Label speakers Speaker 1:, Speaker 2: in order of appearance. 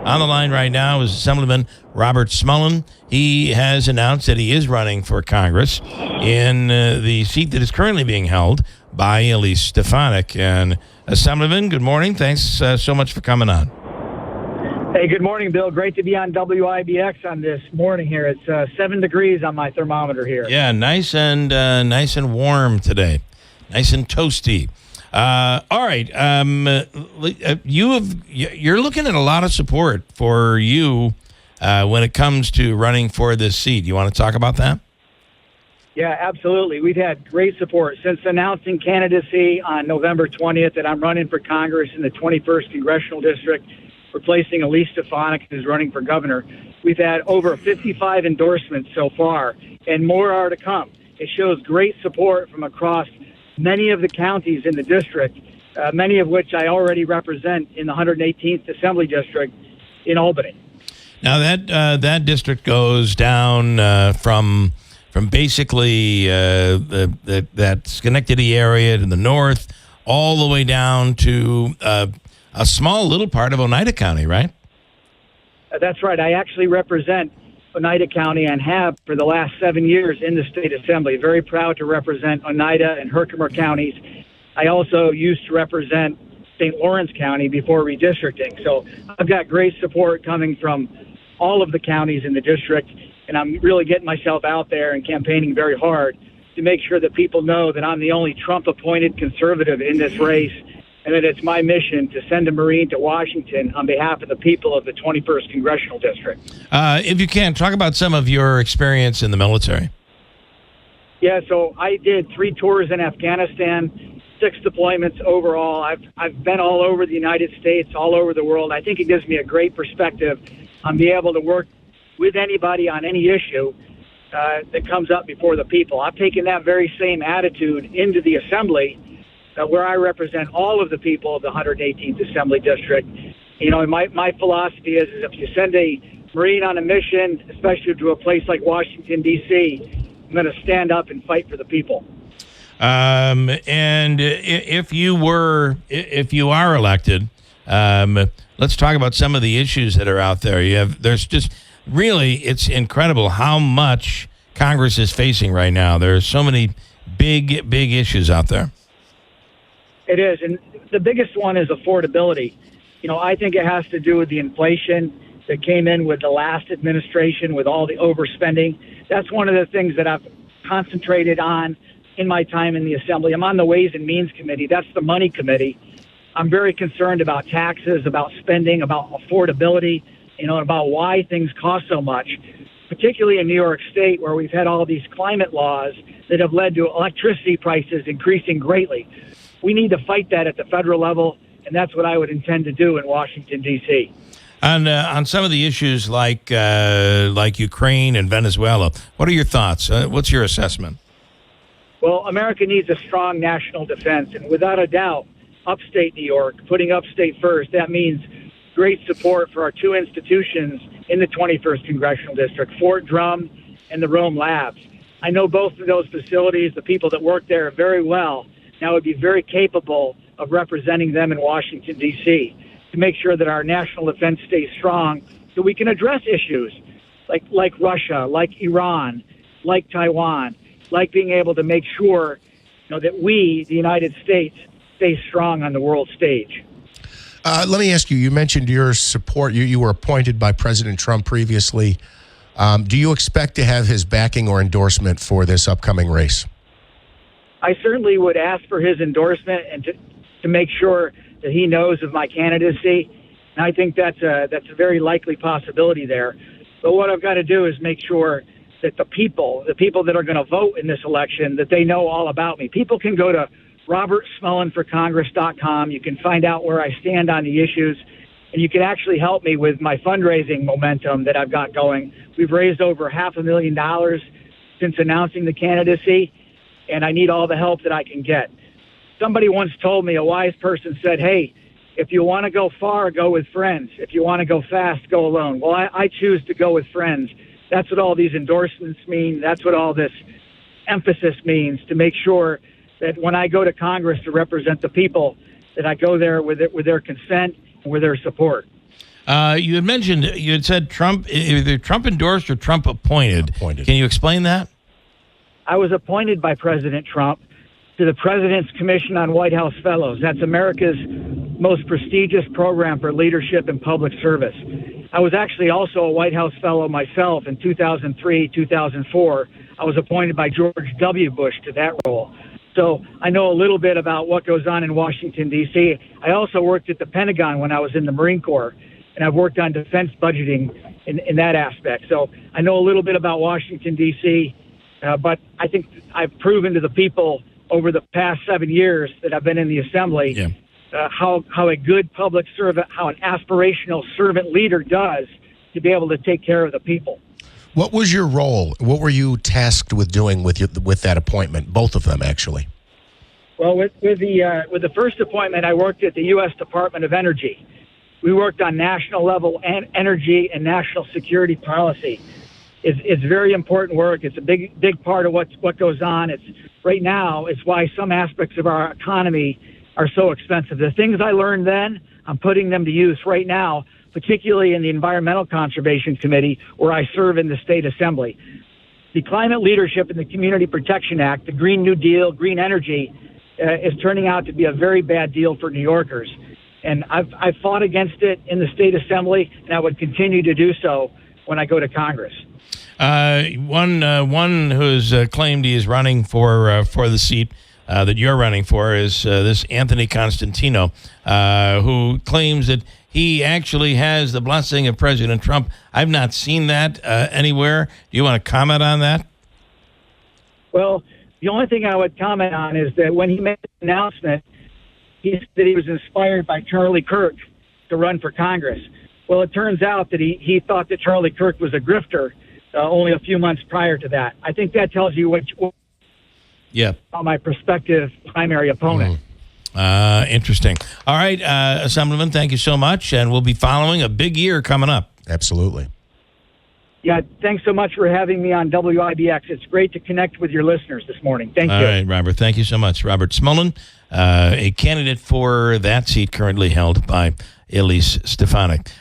Speaker 1: On the line right now is Assemblyman Robert Smullen. He has announced that he is running for Congress in the seat that is currently being held by Elise Stefanik. And Assemblyman, good morning. Thanks so much for coming on.
Speaker 2: Hey, good morning, Bill. Great to be on WIBX on this morning here. It's 7 degrees on my thermometer here.
Speaker 1: Yeah, nice and warm today. Nice and toasty. All right. You're looking at a lot of support for you when it comes to running for this seat. You want to talk about that?
Speaker 2: Yeah, absolutely. We've had great support since announcing candidacy on November 20th that I'm running for Congress in the 21st Congressional District, replacing Elise Stefanik, who's running for governor. We've had over 55 endorsements so far, and more are to come. It shows great support from across many of the counties in the district, many of which I already represent in the 118th Assembly District in Albany.
Speaker 1: Now that district goes down from basically that Schenectady area to the north, all the way down to a small little part of Oneida County, right?
Speaker 2: That's right. I actually represent Oneida County and have for the last 7 years in the state assembly. Very proud to represent Oneida and Herkimer counties. I also used to represent St. Lawrence County before redistricting. So I've got great support coming from all of the counties in the district, and I'm really getting myself out there and campaigning very hard to make sure that people know that I'm the only Trump-appointed conservative in this race, and that it's my mission to send a Marine to Washington on behalf of the people of the 21st Congressional District.
Speaker 1: If you can, talk about some of your experience in the military.
Speaker 2: Yeah, so I did 3 tours in Afghanistan, 6 deployments overall. I've been all over the United States, all over the world. I think it gives me a great perspective on being able to work with anybody on any issue that comes up before the people. I've taken that very same attitude into the Assembly, where I represent all of the people of the 118th Assembly District. You know, my philosophy is if you send a Marine on a mission, especially to a place like Washington, D.C., I'm going to stand up and fight for the people.
Speaker 1: And if you are elected, let's talk about some of the issues that are out there. There's just really, it's incredible how much Congress is facing right now. There are so many big issues out there.
Speaker 2: It is, and the biggest one is affordability. You know, I think it has to do with the inflation that came in with the last administration with all the overspending. That's one of the things that I've concentrated on in my time in the Assembly. I'm on the Ways and Means Committee. That's the money committee. I'm very concerned about taxes, about spending, about affordability, about why things cost so much, particularly in New York State, where we've had all these climate laws that have led to electricity prices increasing greatly. We need to fight that at the federal level, and that's what I would intend to do in Washington, D.C.
Speaker 1: On some of the issues like Ukraine and Venezuela, what are your thoughts? What's your assessment?
Speaker 2: Well, America needs a strong national defense, and without a doubt, Upstate New York, putting Upstate First, that means great support for our 2 institutions in the 21st Congressional District, Fort Drum and the Rome Labs. I know both of those facilities, the people that work there very well. Now, would be very capable of representing them in Washington, D.C., to make sure that our national defense stays strong so we can address issues like Russia, like Iran, like Taiwan, like being able to make sure that we, the United States, stay strong on the world stage.
Speaker 3: Let me ask you, you mentioned your support. You were appointed by President Trump previously. Do you expect to have his backing or endorsement for this upcoming race?
Speaker 2: I certainly would ask for his endorsement and to make sure that he knows of my candidacy. And I think that's a very likely possibility there. But what I've got to do is make sure that the people that are going to vote in this election, that they know all about me. People can go to robertsmullenforcongress.com. You can find out where I stand on the issues, and you can actually help me with my fundraising momentum that I've got going. We've raised over $500,000 since announcing the candidacy, and I need all the help that I can get. Somebody once told me, a wise person said, hey, if you want to go far, go with friends. If you want to go fast, go alone. Well, I choose to go with friends. That's what all these endorsements mean. That's what all this emphasis means, to make sure that when I go to Congress to represent the people, that I go there with their consent and with their support.
Speaker 1: You had mentioned, you had said Trump, either Trump endorsed or Trump appointed. Can you explain that?
Speaker 2: I was appointed by President Trump to the President's Commission on White House Fellows. That's America's most prestigious program for leadership and public service. I was actually also a White House Fellow myself in 2003, 2004. I was appointed by George W. Bush to that role. So I know a little bit about what goes on in Washington, D.C. I also worked at the Pentagon when I was in the Marine Corps, and I've worked on defense budgeting in that aspect. So I know a little bit about Washington, D.C., but I think I've proven to the people over the past 7 years that I've been in the Assembly how a good public servant, how an aspirational servant leader does to be able to take care of the people.
Speaker 3: What was your role? What were you tasked with doing with that appointment? Both of them, actually.
Speaker 2: Well, with the first appointment, I worked at the U.S. Department of Energy. We worked on national level energy and national security policy. It's very important work. It's a big part of what goes on. It's right now. It's why some aspects of our economy are so expensive. The things I learned then, I'm putting them to use right now, particularly in the Environmental Conservation Committee, where I serve in the state assembly. The climate leadership in the Community Protection Act, the Green New Deal, green energy, is turning out to be a very bad deal for New Yorkers. And I've fought against it in the state assembly, and I would continue to do so when I go to Congress.
Speaker 1: One who's claimed he is running for the seat that you're running for is this Anthony Constantino, who claims that he actually has the blessing of President Trump. I've not seen that anywhere. Do you want to comment on that?
Speaker 2: Well, the only thing I would comment on is that when he made the announcement, he said that he was inspired by Charlie Kirk to run for Congress. Well, it turns out that he thought that Charlie Kirk was a grifter only a few months prior to that. I think that tells you what about my prospective primary opponent.
Speaker 1: Interesting. All right, Assemblyman, thank you so much, and we'll be following a big year coming up.
Speaker 3: Absolutely.
Speaker 2: Yeah, thanks so much for having me on WIBX. It's great to connect with your listeners this morning. Thank you.
Speaker 1: All right, Robert, thank you so much. Robert Smullen, a candidate for that seat currently held by Elise Stefanik.